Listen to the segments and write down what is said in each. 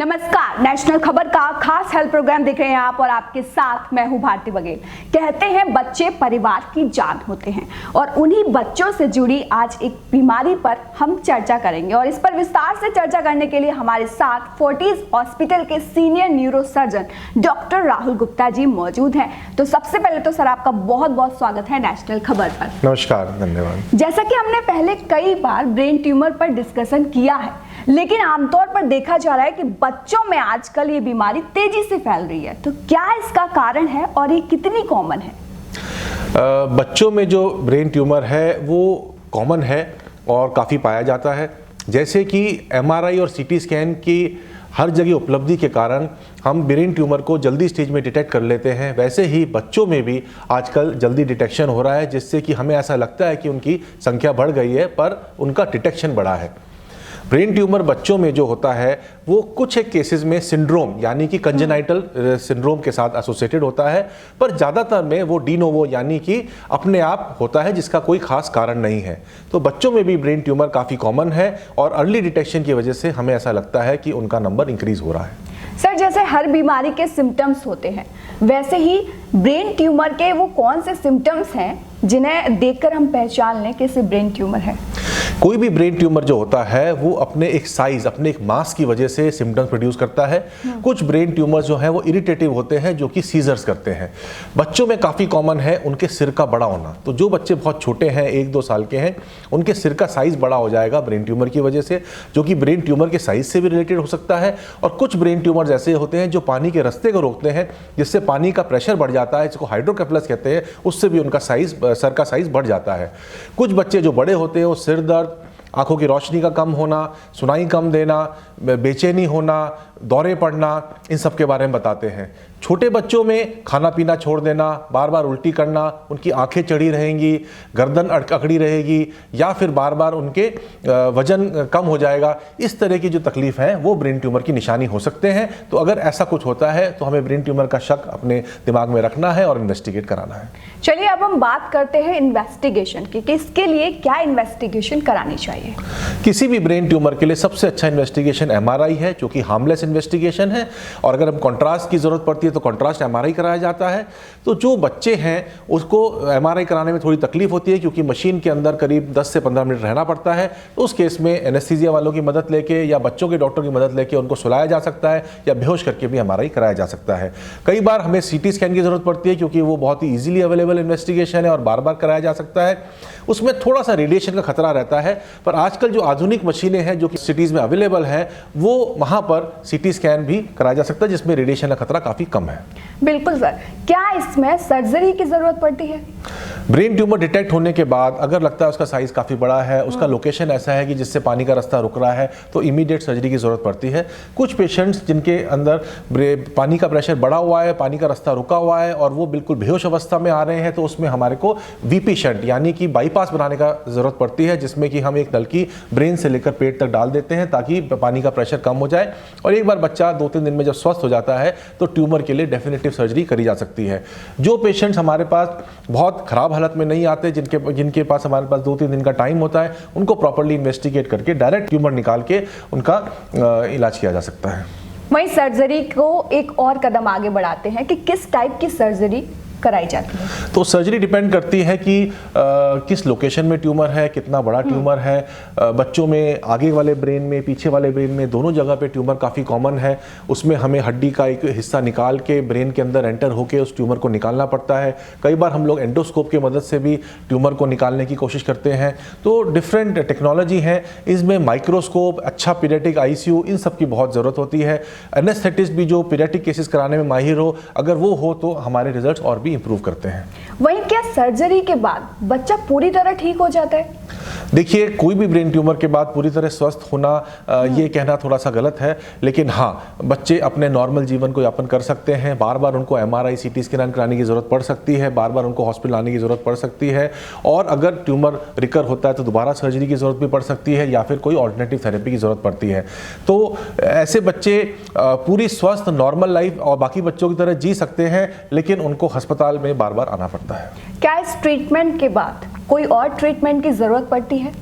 नमस्कार, नेशनल खबर का खास हेल्थ प्रोग्राम देख रहे हैं आप और आपके साथ मैं हूं भारती बघेल। कहते हैं बच्चे परिवार की जान होते हैं और उन्हीं बच्चों से जुड़ी आज एक बीमारी पर हम चर्चा करेंगे और इस पर विस्तार से चर्चा करने के लिए हमारे साथ फोर्टिस हॉस्पिटल के senior neuro surgeon doctor Rahul Gupta ji मौजूद हैं। तो सबसे पहले तो सर आपका बहुत बहुत स्वागत है नेशनल खबर पर। नमस्कार, धन्यवाद। जैसा कि हमने पहले कई बार ब्रेन ट्यूमर पर डिस्कशन किया है, लेकिन आमतौर पर देखा जा रहा है कि बच्चों में आजकल ये बीमारी तेजी से फैल रही है। तो क्या इसका कारण है और ये कितनी कॉमन है? बच्चों में जो ब्रेन ट्यूमर है वो कॉमन है और काफ़ी पाया जाता है। जैसे कि एमआरआई और सीटी स्कैन की हर जगह उपलब्धि के कारण हम ब्रेन ट्यूमर को जल्दी स्टेज में डिटेक्ट कर लेते हैं, वैसे ही बच्चों में भी आजकल जल्दी डिटेक्शन हो रहा है, जिससे कि हमें ऐसा लगता है कि उनकी संख्या बढ़ गई है पर उनका डिटेक्शन बढ़ा है। ब्रेन ट्यूमर बच्चों में जो होता है वो कुछ एक केसेस में सिंड्रोम यानी कि कंजेनाइटल सिंड्रोम के साथ एसोसिएटेड होता है, पर ज़्यादातर में वो डी नोवो यानी कि अपने आप होता है जिसका कोई खास कारण नहीं है। तो बच्चों में भी ब्रेन ट्यूमर काफ़ी कॉमन है और अर्ली डिटेक्शन की वजह से हमें ऐसा लगता है कि उनका नंबर इंक्रीज हो रहा है। सर, जैसे हर बीमारी के सिम्टम्स होते हैं, वैसे ही ब्रेन ट्यूमर के वो कौन से सिम्टम्स हैं जिन्हें देखकर हम पहचान लें कि इसे ब्रेन ट्यूमर है? कोई भी ब्रेन ट्यूमर जो होता है वो अपने एक साइज, अपने एक मास की वजह से सिम्टम्स प्रोड्यूस करता है। कुछ ब्रेन ट्यूमर जो है वो इरिटेटिव होते हैं, जो कि सीजर्स करते हैं। बच्चों में काफ़ी कॉमन है उनके सिर का बड़ा होना। तो जो बच्चे बहुत छोटे हैं, 1-2 साल के हैं, उनके सिर का साइज बड़ा हो जाएगा ब्रेन ट्यूमर की वजह से, जो कि ब्रेन ट्यूमर के साइज से भी रिलेटेड हो सकता है। और कुछ ब्रेन ट्यूमर ऐसे होते हैं जो पानी के रास्ते को रोकते हैं, जिससे पानी का प्रेशर बढ़ जाता है, जिसको हाइड्रोकेफलस कहते हैं, उससे भी उनका साइज, सर का साइज बढ़ जाता है। कुछ बच्चे जो बड़े होते हैं वो सिर दर्द, आंखों की रोशनी का कम होना, सुनाई कम देना, बेचैनी होना, दौरे पड़ना, इन सब के बारे में बताते हैं। छोटे बच्चों में खाना पीना छोड़ देना, बार बार उल्टी करना, उनकी आंखें चढ़ी रहेंगी, गर्दन अकड़ी रहेगी, या फिर बार बार उनके वजन कम हो जाएगा। इस तरह की जो तकलीफ है वो ब्रेन ट्यूमर की निशानी हो सकते हैं। तो अगर ऐसा कुछ होता है तो हमें ब्रेन ट्यूमर का शक अपने दिमाग में रखना है और इन्वेस्टिगेट कराना है। चलिए अब हम बात करते हैं इन्वेस्टिगेशन की कि इसके लिए क्या इन्वेस्टिगेशन करानी चाहिए? किसी भी ब्रेन ट्यूमर के लिए सबसे अच्छा इन्वेस्टिगेशन एमआरआई है, जो कि हार्मलेस इन्वेस्टिगेशन है। और अगर हम कॉन्ट्रास्ट की जरूरत पड़ती है तो कॉन्ट्रास्ट एमआरआई कराया जाता है। तो जो बच्चे हैं उसको एमआरआई कराने में थोड़ी तकलीफ होती है, क्योंकि मशीन के अंदर करीब 10 से 15 मिनट रहना पड़ता है। तो उस केस में एनेस्थीसिया वालों की मदद लेके या बच्चों के डॉक्टर की मदद लेके उनको सुलाया जा सकता है, या बेहोश करके भी एमआरआई कराया जा सकता है। कई बार हमें सीटी स्कैन की जरूरत पड़ती है, क्योंकि वो बहुत ही ईजिली अवेलेबल इन्वेस्टिगेशन है और बार बार कराया जा सकता है। उसमें थोड़ा सा रेडिएशन का खतरा रहता है, पर आजकल जो आधुनिक मशीनें हैं जो कि सिटीज़ में अवेलेबल हैं, वो वहाँ पर सीटी स्कैन भी कराया जा सकता है, जिसमें रेडिएशन का खतरा काफ़ी कम है। बिल्कुल सर, क्या इसमें सर्जरी की ज़रूरत पड़ती है? ब्रेन ट्यूमर डिटेक्ट होने के बाद अगर लगता है उसका साइज़ काफ़ी बड़ा है, उसका लोकेशन ऐसा है कि जिससे पानी का रास्ता रुक रहा है, तो इमीडिएट सर्जरी की ज़रूरत पड़ती है। कुछ पेशेंट्स जिनके अंदर पानी का प्रेशर बढ़ा हुआ है, पानी का रास्ता रुका हुआ है और वो बिल्कुल बेहोश अवस्था में आ रहे हैं, तो उसमें हमारे को वीपी शंट यानी कि बाईपास बनाने का ज़रूरत पड़ती है, जिसमें कि हम एक नलकी ब्रेन से लेकर पेट तक डाल देते हैं ताकि पानी का प्रेशर कम हो जाए। और एक बार बच्चा 2-3 दिन में जब स्वस्थ हो जाता है तो ट्यूमर के लिए डेफिनेटिव सर्जरी करी जा सकती है। जो पेशेंट्स हमारे पास बहुत ख़राब हालत में नहीं आते, जिनके पास हमारे पास 2-3 दिन का टाइम होता है, उनको प्रॉपर्ली इन्वेस्टिगेट करके डायरेक्ट ट्यूमर निकाल के उनका इलाज किया जा सकता है। वहीं सर्जरी को एक और कदम आगे बढ़ाते हैं कि किस टाइप की सर्जरी कराई जाती है? तो सर्जरी डिपेंड करती है कि किस लोकेशन में ट्यूमर है, कितना बड़ा ट्यूमर है। बच्चों में आगे वाले ब्रेन में, पीछे वाले ब्रेन में, दोनों जगह पे ट्यूमर काफ़ी कॉमन है। उसमें हमें हड्डी का एक हिस्सा निकाल के ब्रेन के अंदर एंटर होके उस ट्यूमर को निकालना पड़ता है। कई बार हम लोग एंडोस्कोप की मदद से भी ट्यूमर को निकालने की कोशिश करते हैं। तो डिफरेंट टेक्नोलॉजी है, इसमें माइक्रोस्कोप, अच्छा पीडियाट्रिक आईसीयू, इन सब की बहुत ज़रूरत होती है। एनेस्थेटिस्ट भी जो पीडियाट्रिक केसेस कराने में माहिर हो, अगर वो हो तो हमारे रिजल्ट्स और भी इंप्रूव करते हैं। वहीं क्या सर्जरी के बाद बच्चा पूरी तरह ठीक हो जाता है? देखिए, कोई भी ब्रेन ट्यूमर के बाद पूरी तरह स्वस्थ होना ये कहना थोड़ा सा गलत है, लेकिन हाँ, बच्चे अपने नॉर्मल जीवन को यापन कर सकते हैं। बार बार उनको एमआरआई, सीटी स्कैन कराने की ज़रूरत पड़ सकती है, बार बार उनको हॉस्पिटल आने की ज़रूरत पड़ सकती है, और अगर ट्यूमर रिकर होता है तो दोबारा सर्जरी की ज़रूरत भी पड़ सकती है, या फिर कोई ऑल्टरनेटिव थेरेपी की ज़रूरत पड़ती है। तो ऐसे बच्चे पूरी स्वस्थ नॉर्मल लाइफ और बाकी बच्चों की तरह जी सकते हैं, लेकिन उनको अस्पताल में बार बार आना पड़ता है। क्या इस ट्रीटमेंट के बाद कोई और ट्रीटमेंट की ज़रूरत पड़ती है?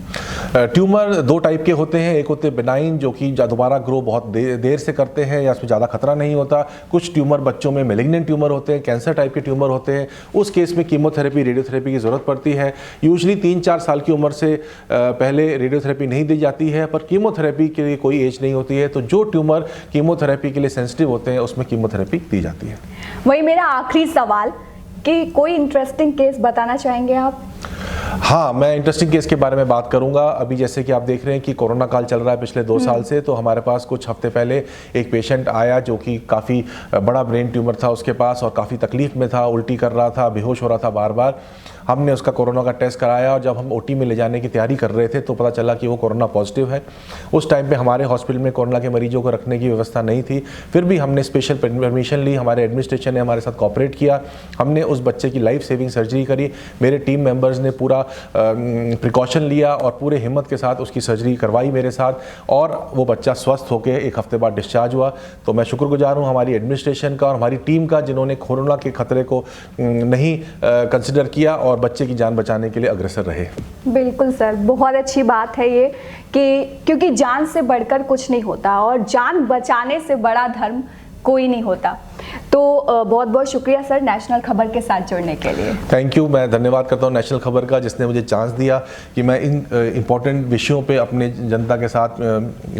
ट्यूमर दो टाइप के होते हैं, एक होते हैं बिनाइन जो कि दोबारा ग्रो बहुत देर से करते हैं या उसमें ज़्यादा खतरा नहीं होता। कुछ ट्यूमर बच्चों में मेलिग्नेंट ट्यूमर होते हैं, कैंसर टाइप के ट्यूमर होते हैं, उस केस में कीमोथेरेपी रेडियोथेरेपी की ज़रूरत पड़ती है। यूजुअली 3-4 साल की उम्र से पहले रेडियोथेरेपी नहीं दी जाती है, पर कीमोथेरेपी के लिए कोई एज नहीं होती है, तो जो ट्यूमर कीमोथेरेपी के लिए सेंसिटिव होते हैं उसमें कीमोथेरेपी दी जाती है। वही मेरा आखिरी सवाल कि कोई इंटरेस्टिंग केस बताना चाहेंगे आप? हाँ, मैं इंटरेस्टिंग केस के बारे में बात करूंगा। अभी जैसे कि आप देख रहे हैं कि कोरोना काल चल रहा है पिछले 2 साल से, तो हमारे पास कुछ हफ्ते पहले एक पेशेंट आया जो कि काफ़ी बड़ा ब्रेन ट्यूमर था उसके पास और काफ़ी तकलीफ में था, उल्टी कर रहा था, बेहोश हो रहा था बार बार। हमने उसका कोरोना का टेस्ट कराया और जब हम ओटी में ले जाने की तैयारी कर रहे थे तो पता चला कि वो कोरोना पॉजिटिव है। उस टाइम पे हमारे हॉस्पिटल में कोरोना के मरीजों को रखने की व्यवस्था नहीं थी, फिर भी हमने स्पेशल परमिशन ली, हमारे एडमिनिस्ट्रेशन ने हमारे साथ कोऑपरेट किया, हमने उस बच्चे की लाइफ सेविंग सर्जरी करी। मेरे टीम मेंबर्स ने पूरा प्रिकॉशन लिया और पूरे हिम्मत के साथ उसकी सर्जरी करवाई मेरे साथ और वो बच्चा स्वस्थ होकर 1 हफ्ते बाद डिस्चार्ज हुआ। तो मैं शुक्रगुजार हूँ हमारी एडमिनिस्ट्रेशन का और हमारी टीम का, जिन्होंने कोरोना के खतरे को नहीं कंसिडर किया और बच्चे की जान बचाने के लिए अग्रसर रहे। बिल्कुल सर, बहुत अच्छी बात है ये कि क्योंकि जान से बढ़कर कुछ नहीं होता और जान बचाने से बड़ा धर्म कोई नहीं होता। तो बहुत बहुत शुक्रिया सर नेशनल खबर के साथ जुड़ने के लिए। Thank you. मैं धन्यवाद करता हूँ नेशनल खबर का, जिसने मुझे चांस दिया कि मैं इन इम्पोर्टेंट विषयों पे अपने जनता के साथ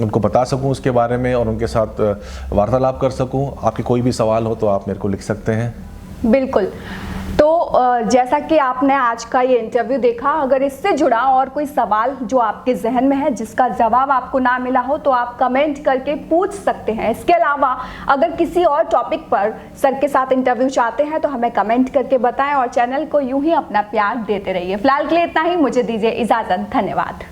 उनको बता सकूँ उसके बारे में और उनके साथ वार्तालाप कर सकूँ। आपके कोई भी सवाल हो तो आप मेरे को लिख सकते हैं। बिल्कुल। तो जैसा कि आपने आज का ये इंटरव्यू देखा, अगर इससे जुड़ा और कोई सवाल जो आपके जहन में है जिसका जवाब आपको ना मिला हो तो आप कमेंट करके पूछ सकते हैं। इसके अलावा अगर किसी और टॉपिक पर सर के साथ इंटरव्यू चाहते हैं तो हमें कमेंट करके बताएं और चैनल को यूं ही अपना प्यार देते रहिए। फिलहाल के लिए इतना ही, मुझे दीजिए इजाजत। धन्यवाद।